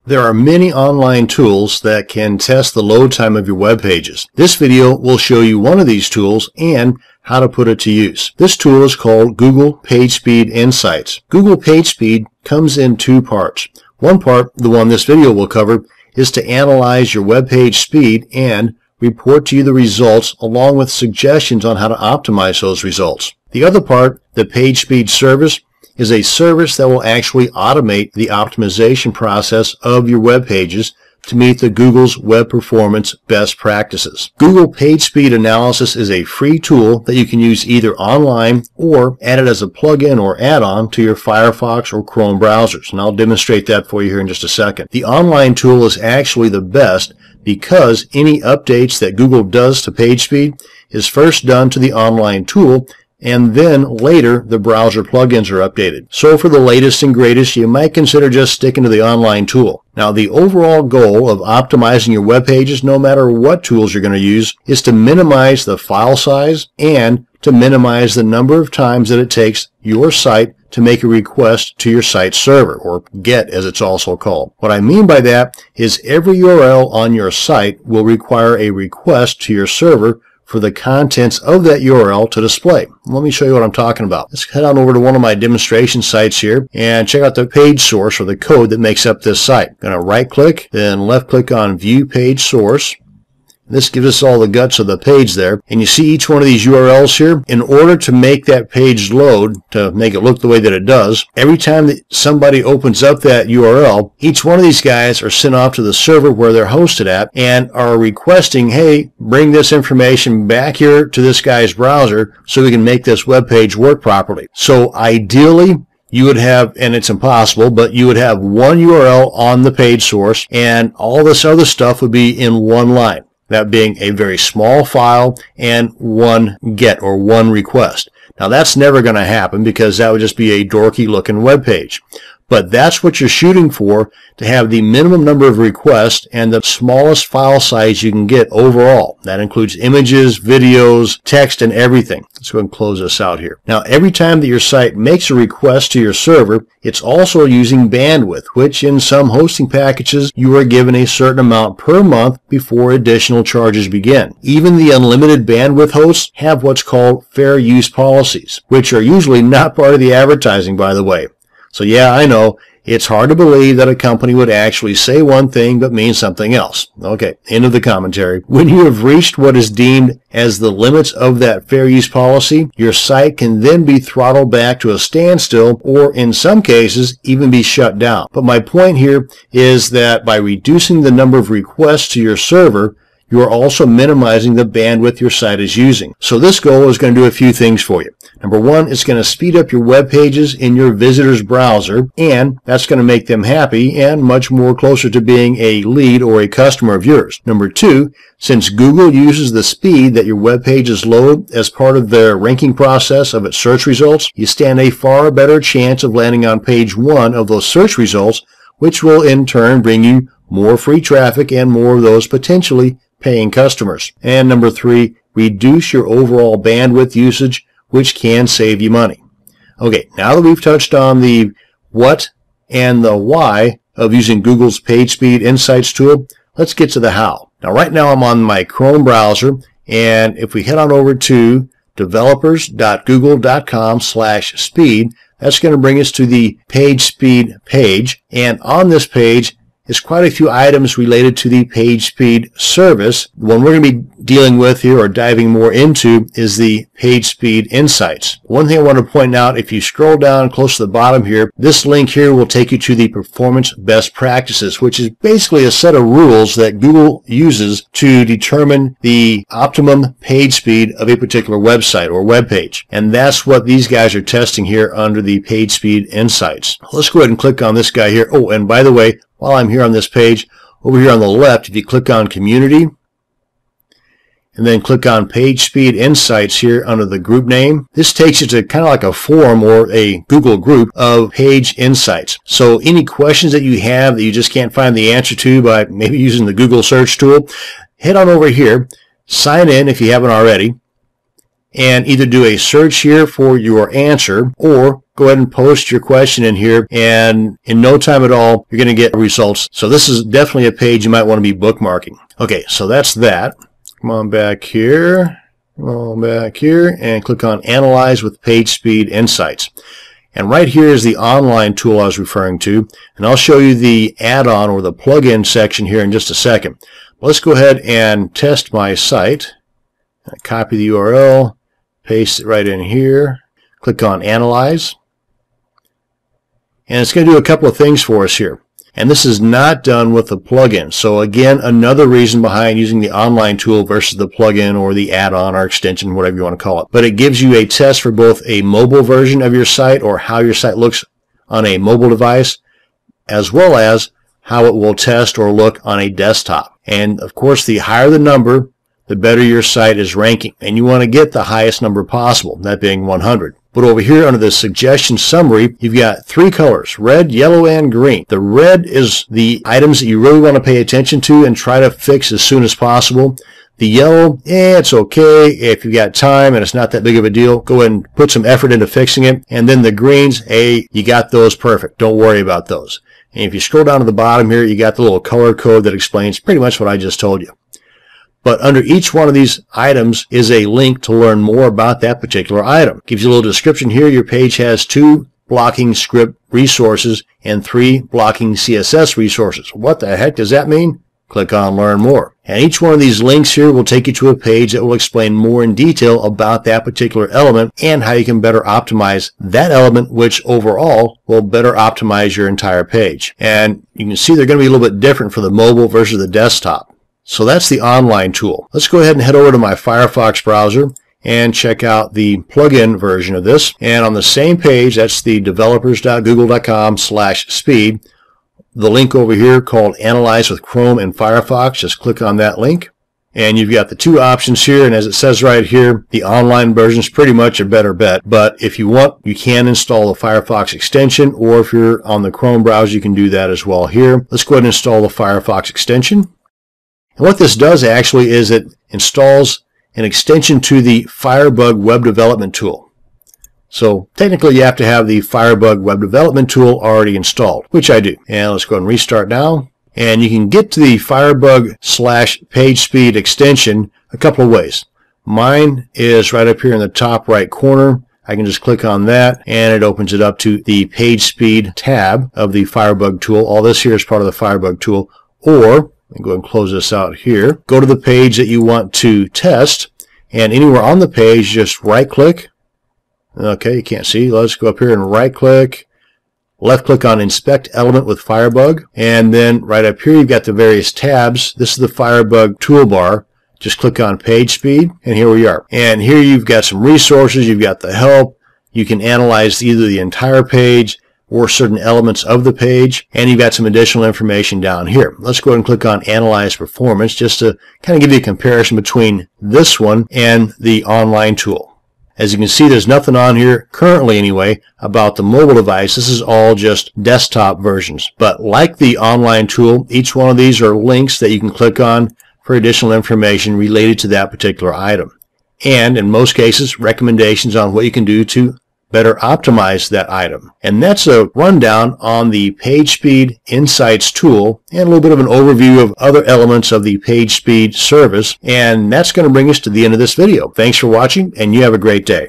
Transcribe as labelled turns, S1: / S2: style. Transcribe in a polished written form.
S1: There are many online tools that can test the load time of your web pages. This video will show you one of these tools and how to put it to use. This tool is called Google PageSpeed Insights. Google PageSpeed comes in two parts. One part, the one this video will cover, is to analyze your web page speed and report to you the results along with suggestions on how to optimize those results. The other part, the PageSpeed service, is a service that will actually automate the optimization process of your web pages to meet the Google's web performance best practices. Google PageSpeed Analysis is a free tool that you can use either online or add it as a plugin or add-on to your Firefox or Chrome browsers, and I'll demonstrate that for you here in just a second. The online tool is actually the best because any updates that Google does to PageSpeed is first done to the online tool, and then later the browser plugins are updated. So for the latest and greatest, you might consider just sticking to the online tool. Now, the overall goal of optimizing your web pages, no matter what tools you're going to use, is to minimize the file size and to minimize the number of times that it takes your site to make a request to your site server, or GET as it's also called. What I mean by that is every URL on your site will require a request to your server for the contents of that URL to display. Let me show you what I'm talking about. Let's head on over to one of my demonstration sites here and check out the page source or the code that makes up this site. I'm going to right click, then left click on View Page Source. This gives us all the guts of the page there. And you see each one of these URLs here. In order to make that page load, to make it look the way that it does, every time that somebody opens up that URL, each one of these guys are sent off to the server where they're hosted at and are requesting, hey, bring this information back here to this guy's browser so we can make this web page work properly. So ideally, you would have, and it's impossible, but you would have one URL on the page source and all this other stuff would be in one line. That being a very small file and one GET or one request. Now that's never going to happen because that would just be a dorky looking web page. But that's what you're shooting for, to have the minimum number of requests and the smallest file size you can get overall. That includes images, videos, text, and everything. Let's go ahead and close this out here. Now, every time that your site makes a request to your server, it's also using bandwidth, which in some hosting packages, you are given a certain amount per month before additional charges begin. Even the unlimited bandwidth hosts have what's called fair use policies, which are usually not part of the advertising, by the way. So yeah, I know, it's hard to believe that a company would actually say one thing but mean something else. Okay, end of the commentary. When you have reached what is deemed as the limits of that fair use policy, your site can then be throttled back to a standstill or in some cases even be shut down. But my point here is that by reducing the number of requests to your server, you are also minimizing the bandwidth your site is using. So this goal is going to do a few things for you. Number one, it's going to speed up your web pages in your visitor's browser, and that's going to make them happy and much more closer to being a lead or a customer of yours. Number two, since Google uses the speed that your web pages load as part of their ranking process of its search results, you stand a far better chance of landing on page one of those search results, which will in turn bring you more free traffic and more of those potentially paying customers. And number three, reduce your overall bandwidth usage, which can save you money. Okay, now that we've touched on the what and the why of using Google's PageSpeed Insights tool, let's get to the how. Now, right now I'm on my Chrome browser, and if we head on over to developers.google.com/speed, that's going to bring us to the PageSpeed page, and on this page is quite a few items related to the PageSpeed service. The one we're going to be dealing with here or diving more into is the PageSpeed Insights. One thing I want to point out, if you scroll down close to the bottom here, this link here will take you to the Performance Best Practices, which is basically a set of rules that Google uses to determine the optimum page speed of a particular website or web page. And that's what these guys are testing here under the PageSpeed Insights. Let's go ahead and click on this guy here. Oh, and by the way, while I'm here on this page, over here on the left, if you click on Community, and then click on PageSpeed Insights here under the group name, this takes you to kind of like a forum or a Google group of page insights. So any questions that you have that you just can't find the answer to by maybe using the Google search tool, head on over here, sign in if you haven't already, and either do a search here for your answer or Go ahead and post your question in here, and in no time at all, you're going to get results. So this is definitely a page you might want to be bookmarking. Okay, so that's that. Come on back here. Come on back here and click on Analyze with PageSpeed Insights. And right here is the online tool I was referring to, and I'll show you the add-on or the plugin section here in just a second. Let's go ahead and test my site. Copy the URL, paste it right in here, click on Analyze, and it's going to do a couple of things for us here. And this is not done with the plugin. So again, another reason behind using the online tool versus the plugin or the add-on or extension, whatever you want to call it. But it gives you a test for both a mobile version of your site, or how your site looks on a mobile device, as well as how it will test or look on a desktop. And of course, the higher the number, the better your site is ranking. And you want to get the highest number possible, that being 100. But over here under the suggestion summary, you've got 3 colors, red, yellow, and green. The red is the items that you really want to pay attention to and try to fix as soon as possible. The yellow, it's okay. If you've got time and it's not that big of a deal, go ahead and put some effort into fixing it. And then the greens, hey, you got those perfect. Don't worry about those. And if you scroll down to the bottom here, you got the little color code that explains pretty much what I just told you. But under each one of these items is a link to learn more about that particular item. Gives you a little description here. Your page has 2 blocking script resources and 3 blocking CSS resources. What the heck does that mean? Click on Learn More. And each one of these links here will take you to a page that will explain more in detail about that particular element and how you can better optimize that element, which overall will better optimize your entire page. And you can see they're going to be a little bit different for the mobile versus the desktop. So that's the online tool. Let's go ahead and head over to my Firefox browser and check out the plugin version of this. And on the same page, that's the developers.google.com/speed. The link over here called Analyze with Chrome and Firefox. Just click on that link. And you've got the 2 options here. And as it says right here, the online version is pretty much a better bet. But if you want, you can install the Firefox extension. Or if you're on the Chrome browser, you can do that as well here. Let's go ahead and install the Firefox extension. And what this does actually is it installs an extension to the Firebug web development tool. So technically you have to have the Firebug web development tool already installed, which I do. And let's go ahead and restart now. And you can get to the Firebug/PageSpeed extension a couple of ways. Mine is right up here in the top right corner. I can just click on that and it opens it up to the PageSpeed tab of the Firebug tool. All this here is part of the Firebug tool. Or go ahead and close this out here. Go to the page that you want to test, and anywhere on the page, just right-click. Okay, you can't see. Let's go up here and right-click. Left-click on Inspect Element with Firebug, and then right up here, you've got the various tabs. This is the Firebug toolbar. Just click on PageSpeed, and here we are. And here you've got some resources. You've got the help. You can analyze either the entire page or certain elements of the page, and you've got some additional information down here. Let's go ahead and click on Analyze Performance just to kind of give you a comparison between this one and the online tool. As you can see, there's nothing on here, currently anyway, about the mobile device. This is all just desktop versions. But like the online tool, each one of these are links that you can click on for additional information related to that particular item. And in most cases, recommendations on what you can do to better optimize that item. And that's a rundown on the PageSpeed Insights tool and a little bit of an overview of other elements of the PageSpeed service. And that's going to bring us to the end of this video. Thanks for watching, and you have a great day.